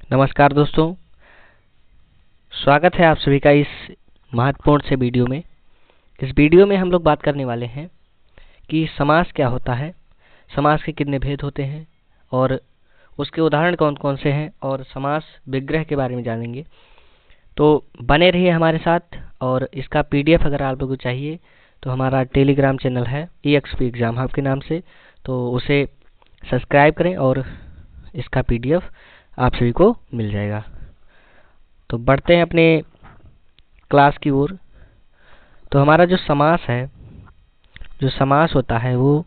नमस्कार दोस्तों, स्वागत है आप सभी का इस महत्वपूर्ण से वीडियो में। इस वीडियो में हम लोग बात करने वाले हैं कि समास क्या होता है, समास के कितने भेद होते हैं और उसके उदाहरण कौन कौन से हैं और समास विग्रह के बारे में जानेंगे। तो बने रहिए हमारे साथ। और इसका पीडीएफ अगर आप लोगों को चाहिए तो हमारा टेलीग्राम चैनल है EXP एग्जाम हब के नाम से, तो उसे सब्सक्राइब करें और इसका पीडीएफ आप सभी को मिल जाएगा। तो बढ़ते हैं अपने क्लास की ओर। तो हमारा जो समास है, जो समास होता है वो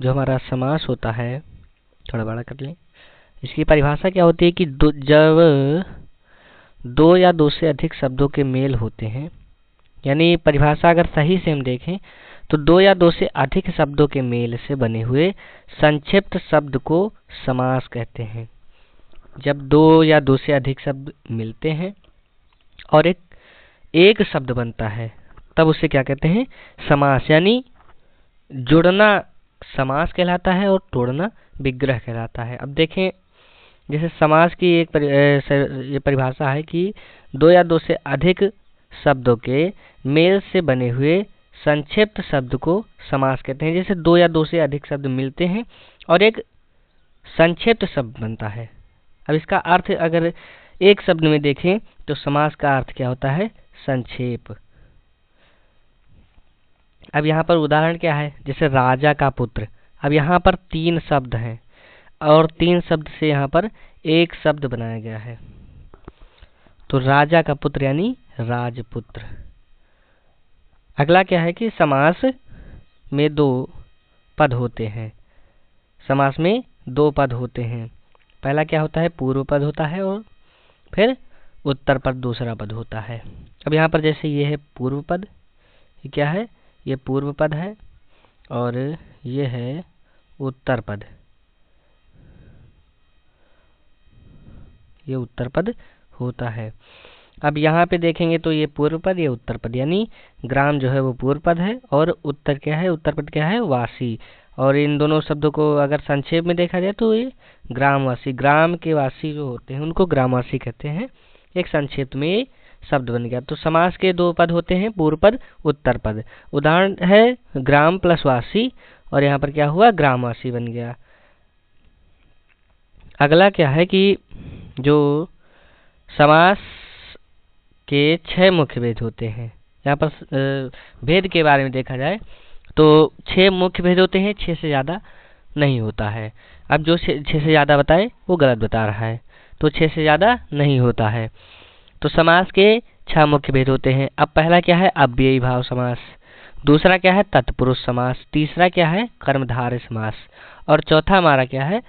जो हमारा समास होता है, थोड़ा बड़ा कर लें। इसकी परिभाषा क्या होती है कि जब दो या दो से अधिक शब्दों के मेल होते हैं, यानी परिभाषा अगर सही से हम देखें तो दो या दो से अधिक शब्दों के मेल से बने हुए संक्षिप्त शब्द को समास कहते हैं। जब दो या दो से अधिक शब्द मिलते हैं और एक शब्द बनता है तब उसे क्या कहते हैं? समास। यानी जुड़ना समास कहलाता है और तोड़ना विग्रह कहलाता है। अब देखें, जैसे समास की एक ये परिभाषा है कि दो या दो से अधिक शब्दों के मेल से बने हुए संक्षिप्त शब्द को समास कहते हैं। जैसे दो या दो से अधिक शब्द मिलते हैं और एक संक्षिप्त शब्द बनता है। अब इसका अर्थ अगर एक शब्द में देखें तो समास का अर्थ क्या होता है? संक्षेप। अब यहाँ पर उदाहरण क्या है? जैसे राजा का पुत्र। अब यहाँ पर तीन शब्द हैं और तीन शब्द से यहाँ पर एक शब्द बनाया गया है, तो राजा का पुत्र यानी राजपुत्र। अगला क्या है कि समास में दो पद होते हैं। समास में दो पद होते हैं। पहला क्या होता है? पूर्व पद होता है और फिर उत्तर पद दूसरा पद होता है। अब यहाँ पर जैसे ये है पूर्व पद, ये क्या है? ये पूर्व पद है और ये है उत्तर पद, ये उत्तर पद होता है। अब यहाँ पे देखेंगे तो ये पूर्व पद, ये उत्तर पद, यानी ग्राम जो है वो पूर्व पद है और उत्तर क्या है? उत्तर पद क्या है? वासी। और इन दोनों शब्दों को अगर संक्षेप में देखा जाए तो ये ग्रामवासी, ग्राम के वासी जो होते हैं उनको ग्रामवासी कहते हैं। एक संक्षेप में ये शब्द बन गया। तो समास के दो पद होते हैं, पूर्व पद, उत्तर पद। उदाहरण है ग्राम प्लस वासी और यहाँ पर क्या हुआ? ग्रामवासी बन गया। अगला क्या है कि जो समास के 6 मुख्य भेद होते हैं। यहाँ पर भेद के बारे में देखा जाए तो 6 मुख्य भेद होते हैं, 6 से ज़्यादा नहीं होता है। अब जो 6 से ज़्यादा बताए वो गलत बता रहा है, तो 6 से ज़्यादा नहीं होता है। तो समास के 6 मुख्य भेद होते हैं। अब पहला क्या है? अव्ययी भाव समास। दूसरा क्या है? तत्पुरुष समास। तीसरा क्या है? कर्मधारय समास। और चौथा हमारा क्या है?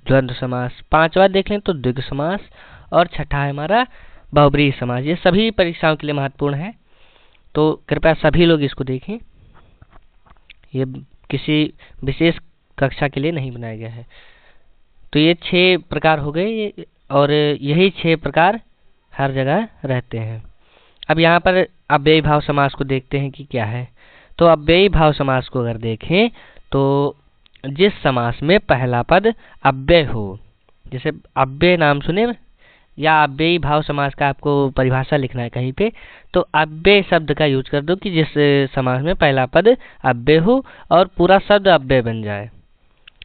द्वंद्व समास। पांचवा देख लें तो द्विगु समास और छठा है हमारा बहुब्रीहि समास। ये सभी परीक्षाओं के लिए महत्वपूर्ण है, तो कृपया सभी लोग इसको देखें। ये किसी विशेष कक्षा के लिए नहीं बनाया गया है। तो ये 6 प्रकार हो गए और यही 6 प्रकार हर जगह रहते हैं। अब यहाँ पर अव्ययी भाव समास को देखते हैं कि क्या है। तो अव्ययी भाव समास को अगर देखें तो जिस समास में पहला पद अव्यय हो, जैसे अव्यय नाम सुने या अव्ययी भाव समास का आपको परिभाषा लिखना है कहीं पे, तो अव्यय शब्द का यूज कर दो कि जिस समास में पहला पद अव्यय हो और पूरा शब्द अव्यय बन जाए।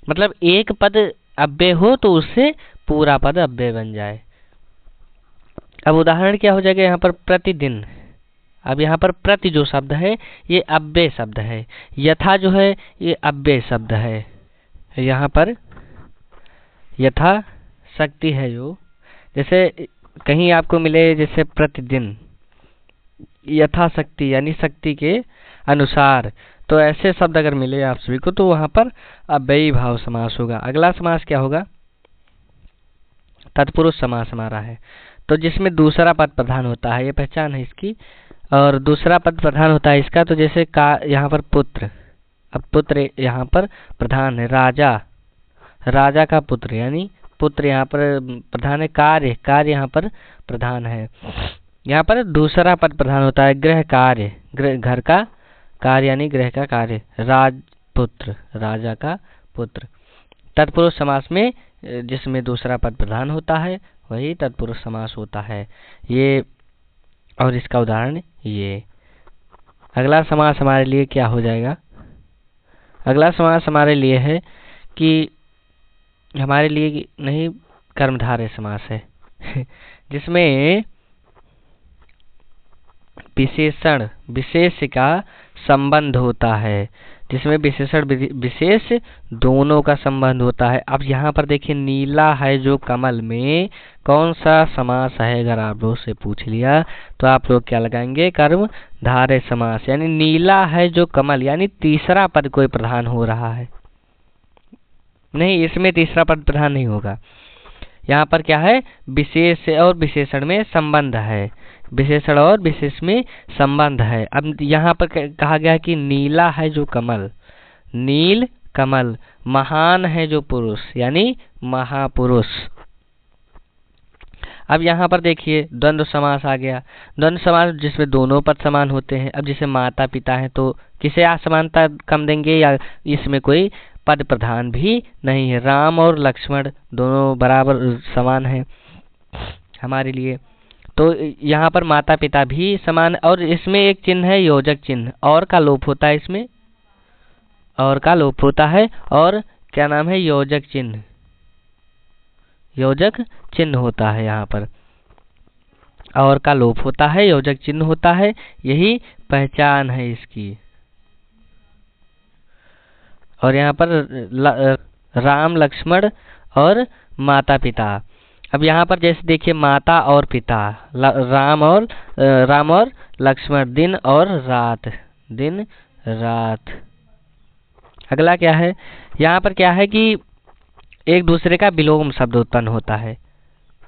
मतलब एक पद अव्यय हो तो उससे पूरा पद अव्यय बन जाए। अब उदाहरण क्या हो जाएगा? यहाँ पर प्रतिदिन। अब यहाँ पर प्रति जो शब्द है ये अव्यय शब्द है, यथा जो है ये अव्यय शब्द है। यहाँ पर यथा शक्ति है जो, जैसे कहीं आपको मिले जैसे प्रतिदिन, यथाशक्ति यानी शक्ति के अनुसार, तो ऐसे शब्द अगर मिले आप सभी को तो वहाँ पर अव्ययी भाव समास होगा। अगला समास क्या होगा? तत्पुरुष समास हमारा है, तो जिसमें दूसरा पद प्रधान होता है, ये पहचान है इसकी, और दूसरा पद प्रधान होता है इसका। तो जैसे का यहाँ पर पुत्र, अब पुत्र यहाँ पर प्रधान है, राजा, राजा का पुत्र यानी पुत्र यहाँ पर प्रधान है। कार्य, कार्य यहाँ पर प्रधान है। यहाँ पर दूसरा पद प्रधान होता है गृह कार्य, घर का कार्य यानी गृह का कार्य। राजपुत्र, राजा का पुत्र। तत्पुरुष समास में जिसमें दूसरा पद प्रधान होता है वही तत्पुरुष समास होता है। ये और इसका उदाहरण ये। अगला समास हमारे लिए क्या हो जाएगा? अगला समास हमारे लिए है कि हमारे लिए नहीं, कर्मधारय समास है जिसमें विशेषण विशेष का संबंध होता है, जिसमें विशेषण विशेष दोनों का संबंध होता है। अब यहाँ पर देखिए, नीला है जो कमल में कौन सा समास है? अगर आप लोग से पूछ लिया तो आप लोग क्या लगाएंगे? कर्मधारय समास। यानी नीला है जो कमल, यानी तीसरा पद कोई प्रधान हो रहा है। नहीं, इसमें तीसरा पद प्रधान नहीं होगा। यहाँ पर क्या है? विशेष और विशेषण में संबंध है, विशेषण और विशेष में संबंध है। अब यहाँ पर कहा गया कि नीला है जो कमल, नील कमल, महान है जो पुरुष, यानी महापुरुष। अब यहाँ पर देखिए द्वंद्व समास आ गया। द्वंद्व समास जिसमें दोनों पद समान होते हैं। अब जैसे माता पिता है तो किसे असमानता कम देंगे? या इसमें कोई पद प्रधान भी नहीं है। राम और लक्ष्मण दोनों बराबर समान हैं हमारे लिए। तो यहाँ पर माता पिता भी समान, और इसमें एक चिन्ह है योजक चिन्ह, और का लोप होता है इसमें, और का लोप होता है। और क्या नाम है? योजक चिन्ह, योजक चिन्ह होता है यहाँ पर, और का लोप होता है, योजक चिन्ह होता है। यही पहचान है इसकी। और यहाँ पर राम लक्ष्मण और माता पिता। अब यहाँ पर जैसे देखिए माता और पिता, राम और लक्ष्मण, दिन और रात, दिन रात। अगला क्या है? यहाँ पर क्या है कि एक दूसरे का विलोम शब्द उत्पन्न होता है,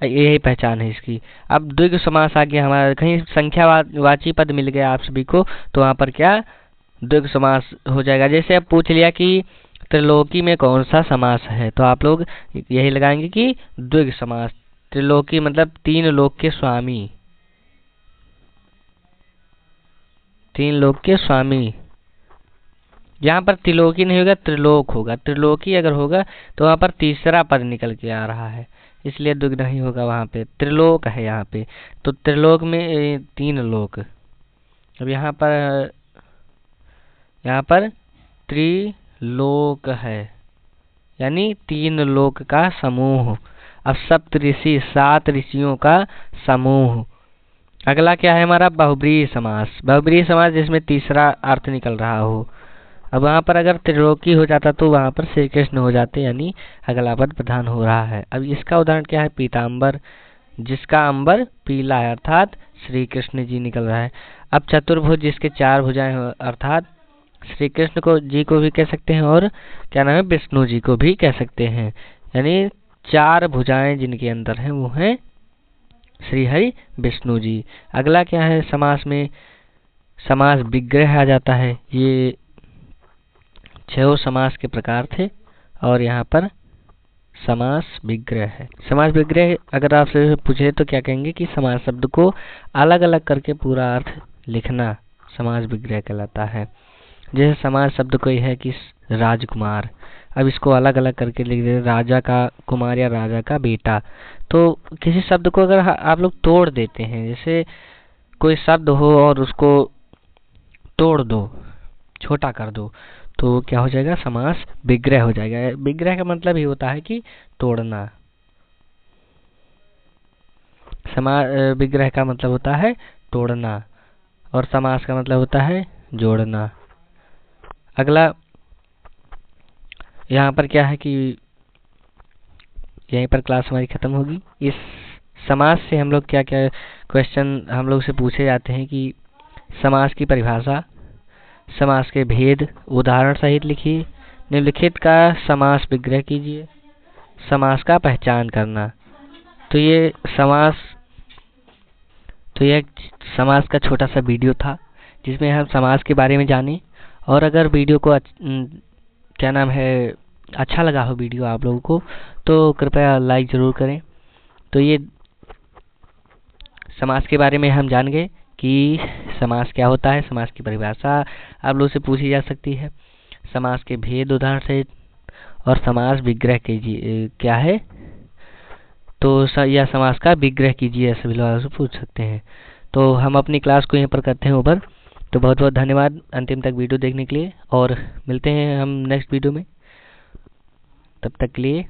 यही पहचान है इसकी। अब द्विगु समास आ गया हमारा। कहीं संख्यावाची पद मिल गया आप सभी को तो वहाँ पर क्या? द्विगु समास हो जाएगा। जैसे अब पूछ लिया कि त्रिलोकी में कौन सा समास है, तो आप लोग यही लगाएंगे कि द्विगु समास। त्रिलोकी मतलब तीन लोक के स्वामी, तीन लोक के स्वामी। यहाँ पर त्रिलोकी नहीं होगा, त्रिलोक होगा। त्रिलोकी अगर होगा तो वहाँ पर तीसरा पद निकल के आ रहा है, इसलिए द्विगु नहीं होगा वहाँ पे, त्रिलोक है यहाँ पे। तो त्रिलोक में तीन लोक। अब यहाँ पर त्रिलोक है, यानी तीन लोक का समूह। अब सप्त ऋषि, सात ऋषियों का समूह। अगला क्या है हमारा? बहुब्रीहि समास। बहुब्रीहि समास जिसमें तीसरा अर्थ निकल रहा हो। अब वहाँ पर अगर त्रिलोकी हो जाता तो वहाँ पर श्री कृष्ण हो जाते, यानी अगला पद प्रधान हो रहा है। अब इसका उदाहरण क्या है? पीताम्बर, जिसका अंबर पीला है, अर्थात श्री कृष्ण जी निकल रहा है। अब चतुर्भुज, जिसके चार भुजाएं हो, अर्थात श्री कृष्ण जी को भी कह सकते हैं, और क्या नाम है? विष्णु जी को भी कह सकते हैं। यानी चार भुजाएं जिनके अंदर हैं वो हैं श्री हरि विष्णु जी। अगला क्या है समास में? समास विग्रह आ जाता है। ये 6 समास के प्रकार थे, और यहाँ पर समास विग्रह है। समास विग्रह अगर आपसे पूछे तो क्या कहेंगे कि समास शब्द को अलग अलग करके पूरा अर्थ लिखना समास विग्रह कहलाता है। जैसे समास शब्द कोई है कि राजकुमार, अब इसको अलग अलग करके लिख दे, राजा का कुमार या राजा का बेटा। तो किसी शब्द को अगर आप लोग तोड़ देते हैं, जैसे कोई शब्द हो और उसको तोड़ दो, छोटा कर दो, तो क्या हो जाएगा? समास विग्रह हो जाएगा। विग्रह का मतलब ही होता है कि तोड़ना। विग्रह का मतलब होता है तोड़ना, और समास का मतलब होता है जोड़ना। अगला यहाँ पर क्या है कि यहीं पर क्लास हमारी खत्म होगी। इस समास से हम लोग क्या क्या क्वेश्चन हम लोग से पूछे जाते हैं कि समास की परिभाषा, समास के भेद उदाहरण सहित लिखिए, निम्नलिखित का समास विग्रह कीजिए, समास का पहचान करना। तो ये समास का छोटा सा वीडियो था जिसमें हम समास के बारे में जाने। और अगर वीडियो को क्या नाम है अच्छा लगा हो वीडियो आप लोगों को, तो कृपया लाइक ज़रूर करें। तो ये समास के बारे में हम जान गए कि समास क्या होता है, समास की परिभाषा आप लोगों से पूछी जा सकती है, समास के भेद उदाहरण सहित, और समास विग्रह कीजिए क्या है, तो या समास का विग्रह कीजिए, ऐसे भी लोग पूछ सकते हैं। तो हम अपनी क्लास को यहीं पर करते हैं ऊपर। तो बहुत बहुत धन्यवाद अंतिम तक वीडियो देखने के लिए, और मिलते हैं हम नेक्स्ट वीडियो में। तब तक के लिए